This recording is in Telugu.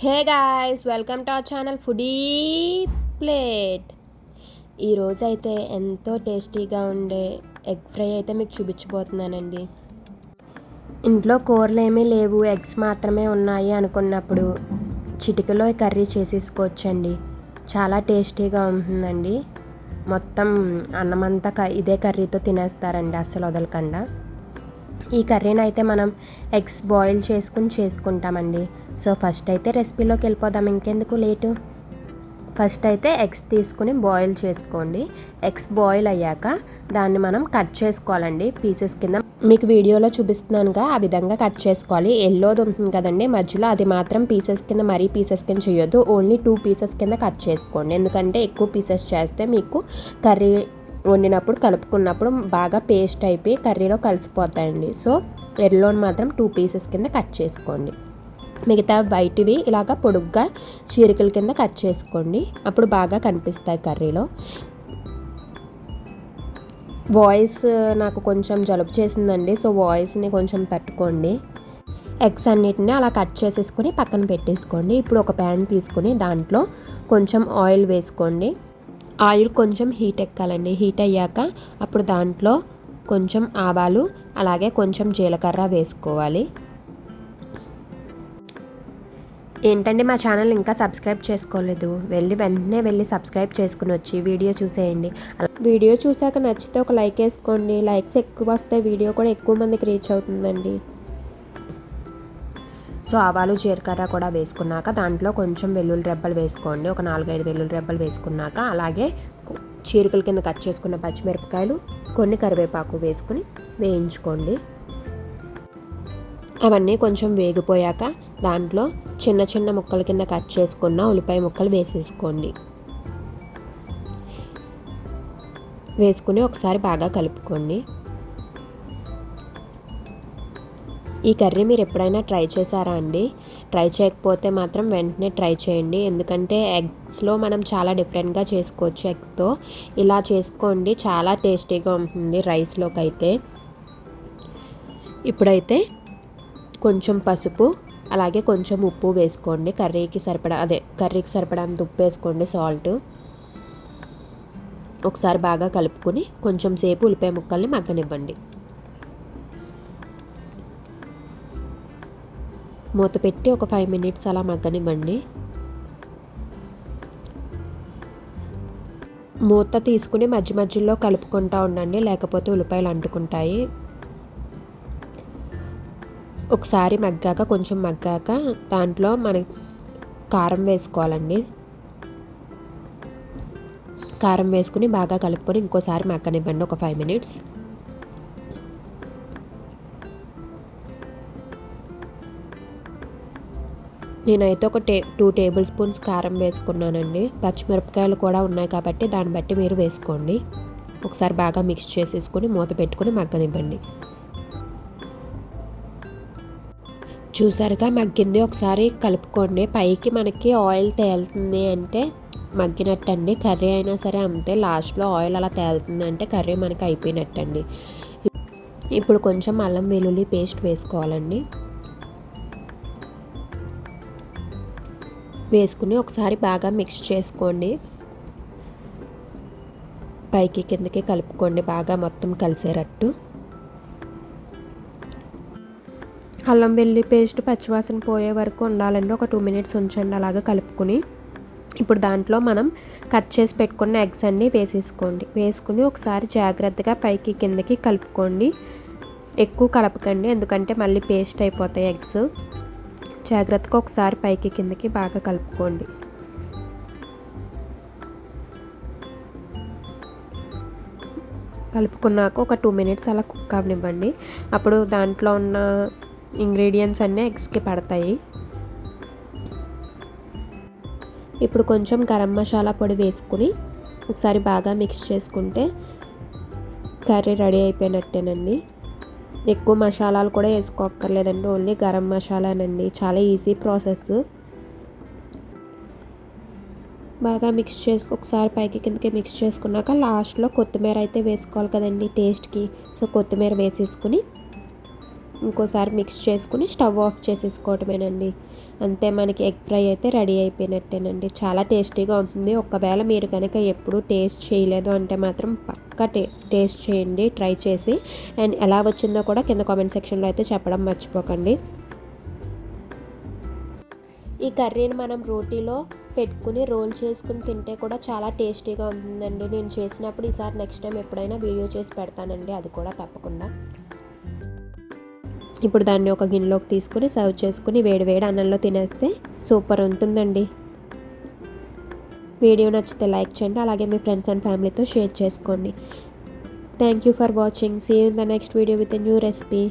Hey guys, welcome to our channel foodie plate. ఈరోజు అయితే ఎంతో టేస్టీగా ఉండే ఎగ్ ఫ్రై అయితే మీకు చూపించబోతున్నానండి. ఇంట్లో కూరలు ఏమీ లేవు, ఎగ్స్ మాత్రమే ఉన్నాయి అనుకున్నప్పుడు చిటికలో కర్రీ చేసేసుకోవచ్చండి. చాలా టేస్టీగా ఉంటుందండి. మొత్తం అన్నమంతా ఇదే కర్రీతో తినేస్తారండి, అస్సలు వదలకుండా. ఈ కర్రీని అయితే మనం ఎగ్స్ బాయిల్ చేసుకుంటామండి. సో ఫస్ట్ అయితే రెసిపీలోకి వెళ్ళిపోదాం, ఇంకెందుకు లేటు. ఫస్ట్ అయితే ఎగ్స్ తీసుకుని బాయిల్ చేసుకోండి. ఎగ్స్ బాయిల్ అయ్యాక దాన్ని మనం కట్ చేసుకోవాలండి పీసెస్ కింద. మీకు వీడియోలో చూపిస్తున్నానుగా ఆ విధంగా కట్ చేసుకోవాలి. ఎల్లోది ఉంటుంది కదండి మధ్యలో, అది మాత్రం పీసెస్ కింద, మరీ పీసెస్ కింద చేయొద్దు. ఓన్లీ 2 పీసెస్ కింద కట్ చేసుకోండి. ఎందుకంటే ఎక్కువ పీసెస్ చేస్తే మీకు కర్రీ వండినప్పుడు కలుపుకున్నప్పుడు బాగా పేస్ట్ అయిపోయి కర్రీలో కలిసిపోతాయండి. సో ఎల్లోని మాత్రం 2 పీసెస్ కింద కట్ చేసుకోండి. మిగతా వైట్వి ఇలాగ పొడుగ్గా చీరికల కింద కట్ చేసుకోండి, అప్పుడు బాగా కనిపిస్తాయి కర్రీలో. వాయిస్ నాకు కొంచెం జలుబు చేసిందండి, సో వాయిస్ని కొంచెం తట్టుకోండి. ఎగ్స్ అన్నిటిని అలా కట్ చేసేసుకొని పక్కన పెట్టేసుకోండి. ఇప్పుడు ఒక ప్యాన్ తీసుకొని దాంట్లో కొంచెం ఆయిల్ వేసుకోండి. ఆయిల్ కొంచెం హీట్ ఎక్కాలండి. హీట్ అయ్యాక అప్పుడు దాంట్లో కొంచెం ఆవాలు, అలాగే కొంచెం జీలకర్ర వేసుకోవాలి. ఏంటండి మా ఛానల్ ఇంకా సబ్స్క్రైబ్ చేసుకోలేదు, వెంటనే వెళ్ళి సబ్స్క్రైబ్ చేసుకుని వచ్చి వీడియో చూసేయండి. వీడియో చూసాక నచ్చితే ఒక లైక్ వేసుకోండి. లైక్స్ ఎక్కువ వస్తే వీడియో కూడా ఎక్కువ మందికి రీచ్ అవుతుందండి. సో ఆవాలు జీలకర్ర కూడా వేసుకున్నాక దాంట్లో కొంచెం వెల్లుల్లి రెబ్బలు వేసుకోండి. ఒక 4-5 వెల్లుల్లి రెబ్బలు వేసుకున్నాక అలాగే చీరికల కింద కట్ చేసుకున్న పచ్చిమిరపకాయలు, కొన్ని కరివేపాకు వేసుకుని వేయించుకోండి. అవన్నీ కొంచెం వేగిపోయాక దాంట్లో చిన్న చిన్న ముక్కల కింద కట్ చేసుకున్న ఉల్లిపాయ ముక్కలు వేసేసుకోండి. వేసుకుని ఒకసారి బాగా కలుపుకోండి. ఈ కర్రీ మీరు ఎప్పుడైనా ట్రై చేశారా అండి? ట్రై చేయకపోతే మాత్రం వెంటనే ట్రై చేయండి. ఎందుకంటే ఎగ్స్లో మనం చాలా డిఫరెంట్గా చేసుకోవచ్చు. ఎగ్తో ఇలా చేసుకోండి, చాలా టేస్టీగా ఉంటుంది రైస్లోకి అయితే. ఇప్పుడైతే కొంచెం పసుపు, అలాగే కొంచెం ఉప్పు వేసుకోండి. కర్రీకి సరిపడంత ఉప్పు వేసుకోండి, సాల్ట్. ఒకసారి బాగా కలుపుకొని కొంచెం సేపు ఉల్లిపాయ ముక్కల్ని మగ్గనివ్వండి. మూత పెట్టి ఒక 5 మినిట్స్ అలా మగ్గనివ్వండి. మూత తీసుకుని మధ్య మధ్యలో కలుపుకుంటూ ఉండండి, లేకపోతే ఉల్లిపాయలు అంటుకుంటాయి. ఒకసారి కొంచెం మగ్గాక దాంట్లో కారం వేసుకోవాలండి. కారం వేసుకుని బాగా కలుపుకొని ఇంకోసారి మగ్గనివ్వండి ఒక 5 మినిట్స్. నేనైతే ఒక 2 టేబుల్ స్పూన్స్ కారం వేసుకున్నానండి. పచ్చిమిరపకాయలు కూడా ఉన్నాయి కాబట్టి దాన్ని బట్టి మీరు వేసుకోండి. ఒకసారి బాగా మిక్స్ చేసేసుకొని మూత పెట్టుకొని మగ్గనివ్వండి. చూసారుగా మగ్గింది, ఒకసారి కలుపుకోండి. పైకి మనకి ఆయిల్ తేలుతుంది అంటే మగ్గినట్టండి. కర్రీ అయినా సరే అంతే, లాస్ట్లో ఆయిల్ అలా తేలుతుంది అంటే కర్రీ మనకి అయిపోయినట్టండి. ఇప్పుడు కొంచెం అల్లం వెల్లుల్లి పేస్ట్ వేసుకోవాలండి. వేసుకుని ఒకసారి బాగా మిక్స్ చేసుకోండి. పైకి కిందకి కలుపుకోండి, బాగా మొత్తం కలిసేటట్టు. అల్లం వెల్లుల్లి పేస్ట్ పచ్చివాసన పోయే వరకు ఉండాలండి. ఒక 2 మినిట్స్ ఉంచండి అలాగా కలుపుకొని. ఇప్పుడు దాంట్లో మనం కట్ చేసి పెట్టుకున్న ఎగ్స్ అన్నీ వేసేసుకోండి. వేసుకుని ఒకసారి జాగ్రత్తగా పైకి కిందకి కలుపుకోండి. ఎక్కువ కలపకండి, ఎందుకంటే మళ్ళీ పేస్ట్ అయిపోతాయి ఎగ్స్. జాగ్రత్తగా ఒకసారి పైకి కిందకి బాగా కలుపుకోండి. కలుపుకున్నాక ఒక 2 మినిట్స్ అలా కుక్ అవనివ్వండి. అప్పుడు దాంట్లో ఉన్న ఇంగ్రీడియంట్స్ అన్నీ ఎగ్స్కి పడతాయి. ఇప్పుడు కొంచెం గరం మసాలా పొడి వేసుకుని ఒకసారి బాగా మిక్స్ చేసుకుంటే కర్రీ రెడీ అయిపోయినట్టేనండి. ఎక్కువ మసాలాలు కూడా వేసుకోక్కర్లేదండి, ఓన్లీ గరం మసాలానండి. చాలా ఈజీ ప్రాసెస్. బాగా మిక్స్ ఒకసారి పైకి కిందకి మిక్స్ చేసుకున్నాక లాస్ట్లో కొత్తిమీర అయితే వేసుకోవాలి కదండి టేస్ట్కి. సో కొత్తిమీర వేసేసుకుని ఇంకోసారి మిక్స్ చేసుకుని స్టవ్ ఆఫ్ చేసేసుకోవటమేనండి. అంతే, మనకి ఎగ్ ఫ్రై అయితే రెడీ అయిపోయినట్టేనండి. చాలా టేస్టీగా ఉంటుంది. ఒకవేళ మీరు కనుక ఎప్పుడూ టేస్ట్ చేయలేదు అంటే మాత్రం పక్కా టేస్ట్ చేయండి ట్రై చేసి. అండ్ ఎలా వచ్చిందో కూడా కింద కామెంట్ సెక్షన్లో అయితే చెప్పడం మర్చిపోకండి. ఈ కర్రీని మనం రోటీలో పెట్టుకుని రోల్ చేసుకుని తింటే కూడా చాలా టేస్టీగా ఉంటుందండి. నేను చేసినప్పుడు ఈసారి నెక్స్ట్ టైం ఎప్పుడైనా వీడియో చేసి పెడతానండి, అది కూడా తప్పకుండా. ఇప్పుడు దాన్ని ఒక గిన్నెలోకి తీసుకుని సర్వ్ చేసుకుని వేడి వేడి అన్నంలో తినేస్తే సూపర్ ఉంటుందండి. వీడియో నచ్చితే లైక్ చేయండి, అలాగే మీ ఫ్రెండ్స్ అండ్ ఫ్యామిలీతో షేర్ చేసుకోండి. Thank you for watching. See you in the next video with a new recipe.